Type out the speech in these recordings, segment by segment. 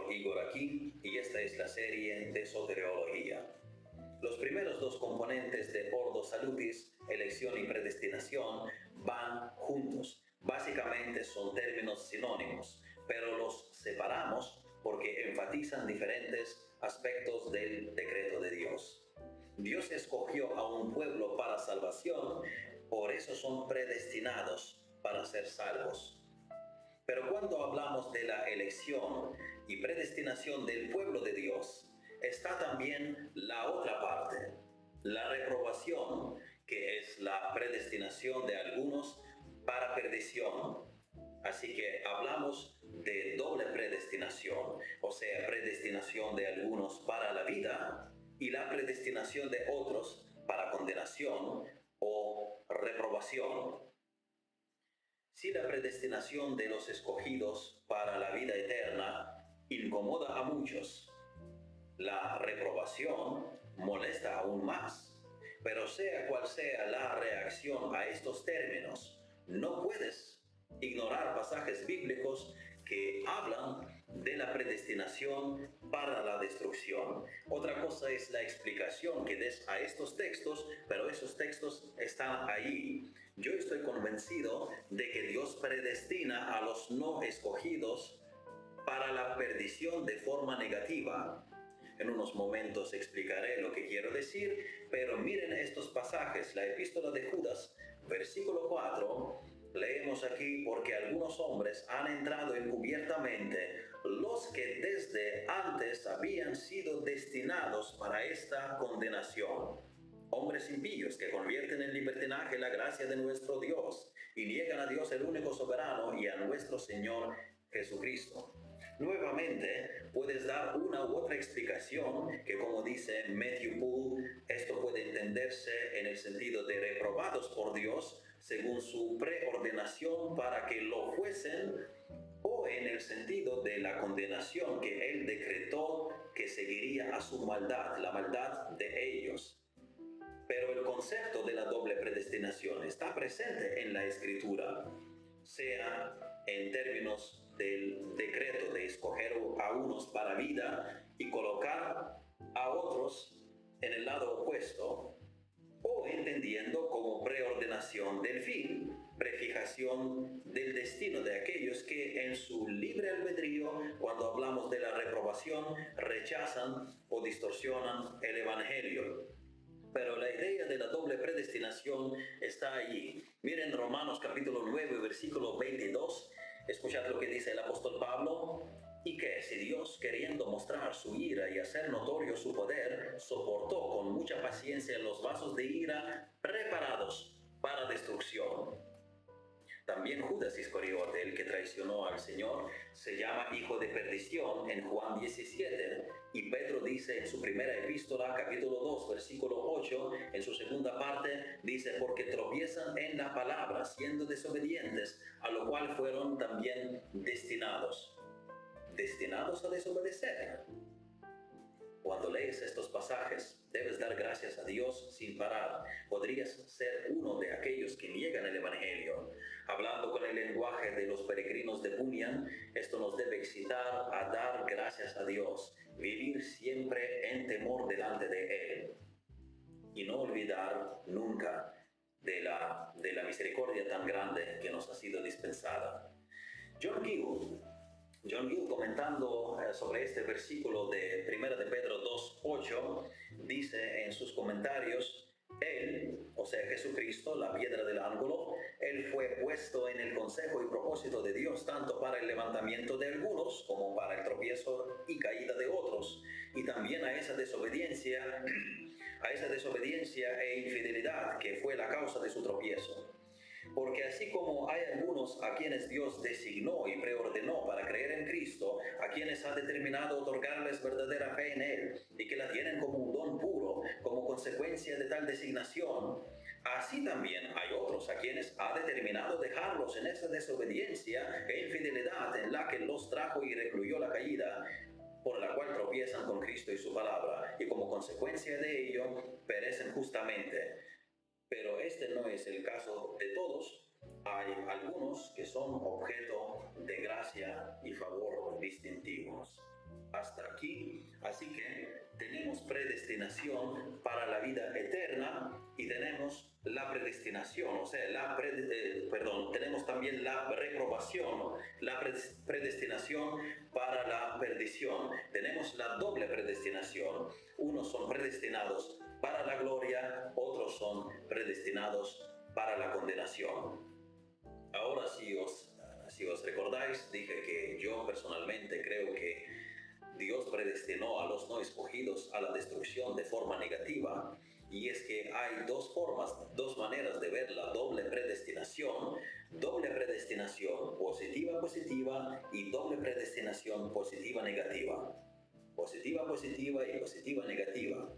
pastor Igor aquí y esta es la serie de soteriología. Los primeros dos componentes de Ordo Salutis, elección y predestinación, van juntos. Básicamente son términos sinónimos, pero los separamos porque enfatizan diferentes aspectos del decreto de Dios. Dios escogió a un pueblo para salvación, por eso son predestinados para ser salvos. Pero cuando hablamos de la elección y predestinación del pueblo de Dios, está también la otra parte, la reprobación, que es la predestinación de algunos para perdición. Así que hablamos de doble predestinación, o sea, predestinación de algunos para la vida y la predestinación de otros para condenación o reprobación. Si la predestinación de los escogidos para la vida eterna incomoda a muchos, la reprobación molesta aún más. Pero sea cual sea la reacción a estos términos, no puedes ignorar pasajes bíblicos que hablan de la predestinación para la destrucción. Otra cosa es la explicación que des a estos textos, pero esos textos están ahí. Yo estoy convencido de que Dios predestina a los no escogidos para la perdición de forma negativa. En unos momentos explicaré lo que quiero decir, pero miren estos pasajes. La epístola de Judas, versículo 4, leemos aquí: porque algunos hombres han entrado encubiertamente, los que desde antes habían sido destinados para esta condenación. Hombres impíos que convierten en libertinaje la gracia de nuestro Dios y niegan a Dios el único soberano y a nuestro Señor Jesucristo. Nuevamente, puedes dar una u otra explicación que, como dice Matthew Poole, esto puede entenderse en el sentido de reprobados por Dios según su preordenación para que lo fuesen, o en el sentido de la condenación que Él decretó que seguiría a su maldad, la maldad de ellos. Pero el concepto de la doble predestinación está presente en la Escritura, sea en términos del decreto de escoger a unos para vida y colocar a otros en el lado opuesto, o entendiendo como preordenación del fin, prefijación del destino de aquellos que en su libre albedrío, cuando hablamos de la reprobación, rechazan o distorsionan el Evangelio. Pero la idea de la doble predestinación está allí. Miren Romanos capítulo 9, versículo 22. Escuchad lo que dice el apóstol Pablo. Y que si Dios, queriendo mostrar su ira y hacer notorio su poder, soportó con mucha paciencia los vasos de ira preparados para destrucción. También Judas Iscariote, el que traicionó al Señor, se llama hijo de perdición en Juan 17. Y Pedro dice en su primera epístola, capítulo 2, versículo 8, en su segunda parte, dice: porque tropiezan en la palabra, siendo desobedientes, a lo cual fueron también destinados. ¿Destinados a desobedecer? Cuando lees estos pasajes, debes dar gracias a Dios sin parar. Podrías ser uno de aquellos que niegan el Evangelio. Hablando con el lenguaje de los peregrinos de Bunyan, esto nos debe excitar a dar gracias a Dios, vivir siempre en temor delante de Él y no olvidar nunca de la misericordia tan grande que nos ha sido dispensada. John Gill, comentando sobre este versículo de 1 de Pedro 2:8, dice en sus comentarios: Él, o sea Jesucristo, la piedra del ángulo, Él fue puesto en el consejo y propósito de Dios tanto para el levantamiento de algunos como para el tropiezo y caída de otros, y también a esa desobediencia e infidelidad que fue la causa de su tropiezo. Porque así como hay algunos a quienes Dios designó y preordenó para creer en Cristo, a quienes ha determinado otorgarles verdadera fe en Él, y que la tienen como un don puro, como consecuencia de tal designación, así también hay otros a quienes ha determinado dejarlos en esa desobediencia e infidelidad en la que los trajo y recluyó la caída, por la cual tropiezan con Cristo y su palabra, y como consecuencia de ello perecen justamente. Pero este no es el caso de todos. Hay algunos que son objeto de gracia y favor distintivos. hasta aquí. Así que tenemos predestinación para la vida eterna y tenemos la predestinación, o sea, tenemos también la reprobación, la predestinación para la perdición. Tenemos la doble predestinación. Unos son predestinados para la gloria, otros son predestinados para la condenación. Ahora, si os recordáis, dije que yo personalmente creo que Dios predestinó a los no escogidos a la destrucción de forma negativa, y es que hay dos maneras de ver la doble predestinación positiva y doble predestinación positiva negativa. Positiva y positiva negativa.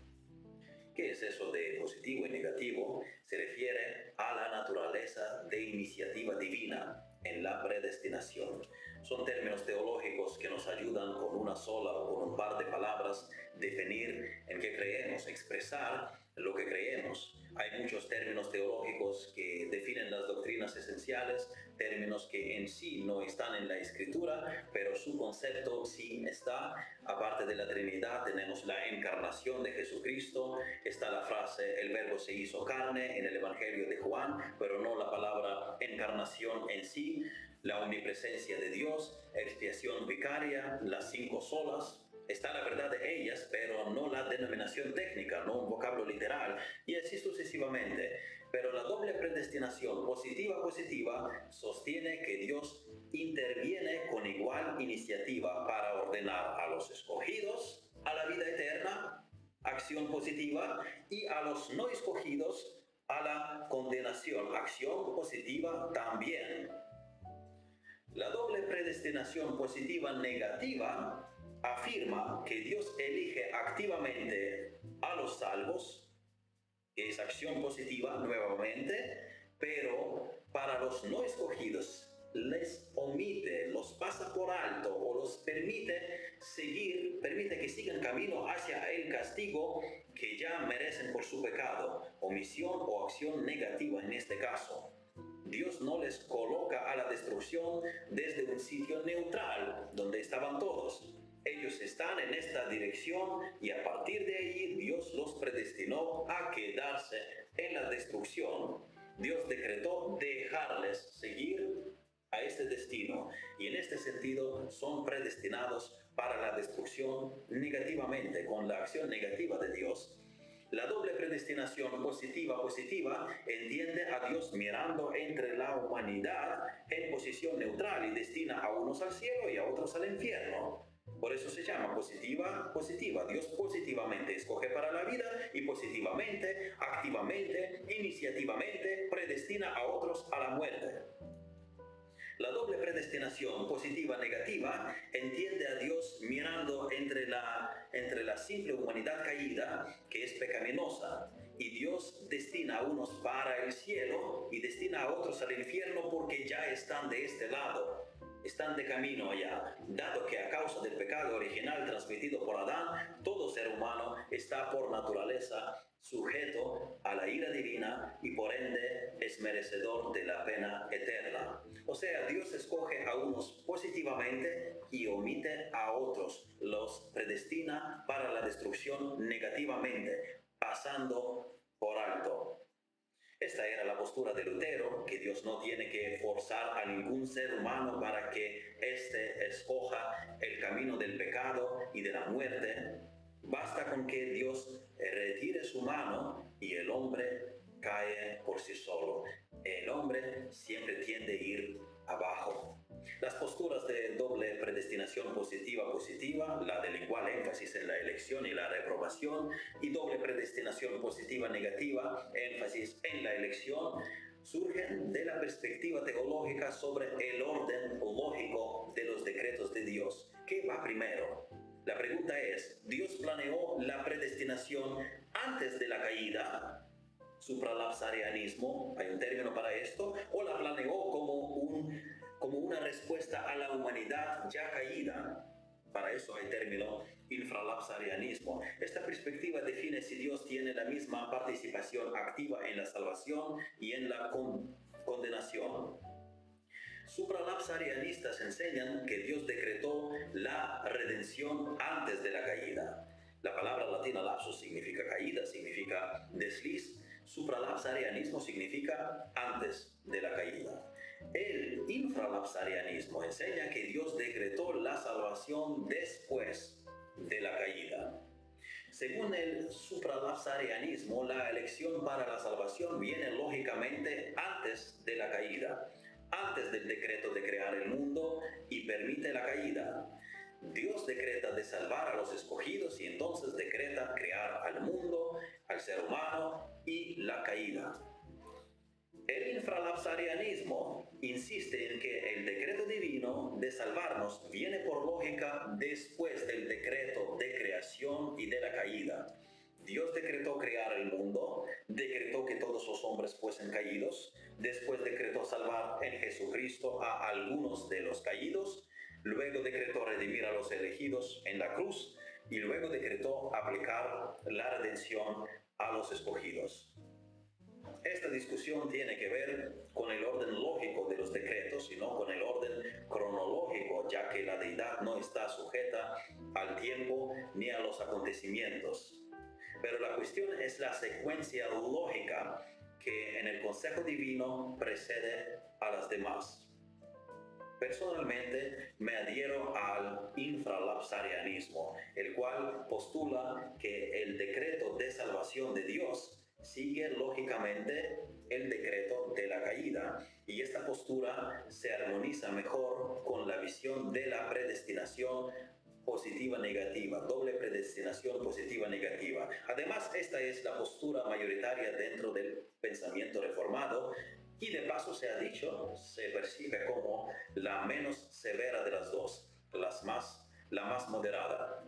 ¿Qué es eso de positivo y negativo? Se refiere a la naturaleza de iniciativa divina en la predestinación. Son términos teológicos que nos ayudan con una sola o con un par de palabras definir en qué creemos, expresar lo que creemos. Hay muchos términos teológicos que definen las doctrinas esenciales, términos que en sí no están en la Escritura, pero su concepto sí está. Aparte de la Trinidad, tenemos la encarnación de Jesucristo, está la frase el verbo se hizo carne en el Evangelio de Juan, pero no la palabra encarnación en sí, la omnipresencia de Dios, expiación vicaria, las 5 solas. Está la verdad de ellas, pero no la denominación técnica, no un vocablo literal, y así sucesivamente. Pero la doble predestinación positiva sostiene que Dios interviene con igual iniciativa para ordenar a los escogidos a la vida eterna, acción positiva, y a los no escogidos a la condenación, acción positiva también. La doble predestinación positiva negativa afirma que Dios elige activamente a los salvos, que es acción positiva nuevamente, pero para los no escogidos les omite, los pasa por alto o los permite que sigan camino hacia el castigo que ya merecen por su pecado, omisión o acción negativa en este caso. Dios no les coloca a la destrucción desde un sitio neutral donde estaban todos. Ellos están en esta dirección y a partir de ahí Dios los predestinó a quedarse en la destrucción. Dios decretó dejarles seguir a este destino y en este sentido son predestinados para la destrucción negativamente, con la acción negativa de Dios. La doble predestinación positiva entiende a Dios mirando entre la humanidad en posición neutral y destina a unos al cielo y a otros al infierno. Por eso se llama positiva. Dios positivamente escoge para la vida y positivamente, activamente, iniciativamente predestina a otros a la muerte. La doble predestinación positiva-negativa entiende a Dios mirando entre la simple humanidad caída, que es pecaminosa, y Dios destina a unos para el cielo y destina a otros al infierno porque ya están de este lado, están de camino allá, dado que a causa del pecado original transmitido por Adán, todo ser humano está por naturaleza sujeto a la ira divina y por ende es merecedor de la pena eterna. O sea, Dios escoge a unos positivamente y omite a otros, los predestina para la destrucción negativamente, pasando por alto. Esta era la postura de Lutero, que Dios no tiene que forzar a ningún ser humano para que éste escoja el camino del pecado y de la muerte. Basta con que Dios retire su mano y el hombre cae por sí solo. El hombre siempre tiende a ir abajo. Las posturas de doble predestinación positiva, la del igual énfasis en la elección y la reprobación, y doble predestinación positiva negativa, énfasis en la elección, surgen de la perspectiva teológica sobre el orden lógico de los decretos de Dios. ¿Qué va primero? La pregunta es, ¿Dios planeó la predestinación antes de la caída? Supralapsarianismo, hay un término para esto, o la planeó como una respuesta a la humanidad ya caída. Para eso hay término infralapsarianismo. Esta perspectiva define si Dios tiene la misma participación activa en la salvación y en la condenación. Supralapsarianismo lapsarianistas enseñan que Dios decretó la redención antes de la caída. La palabra latina lapsus significa caída, significa desliz. Supralapsarianismo significa antes de la caída. El infralapsarianismo enseña que Dios decretó la salvación después de la caída. Según el supralapsarianismo, la elección para la salvación viene lógicamente antes de la caída, antes del decreto de crear el mundo y permite la caída. Dios decreta de salvar a los escogidos y entonces decreta crear al mundo, al ser humano y la caída. El infralapsarianismo insiste en que el decreto divino de salvarnos viene por lógica después del decreto de creación y de la caída. Dios decretó crear el mundo, decretó que todos los hombres fuesen caídos, después decretó salvar en Jesucristo a algunos de los caídos, luego decretó redimir a los elegidos en la cruz y luego decretó aplicar la redención a los escogidos. Esta discusión tiene que ver con el orden lógico de los decretos y no con el orden cronológico, ya que la deidad no está sujeta al tiempo ni a los acontecimientos. Pero la cuestión es la secuencia lógica que en el consejo divino precede a las demás. Personalmente me adhiero al infralapsarianismo, el cual postula que el decreto de salvación de Dios sigue lógicamente el decreto de la caída, y esta postura se armoniza mejor con la visión de la predestinación positiva negativa, doble predestinación positiva negativa. Además, esta es la postura mayoritaria dentro del pensamiento reformado y de paso se ha dicho, se percibe como la menos severa de las dos, la más moderada.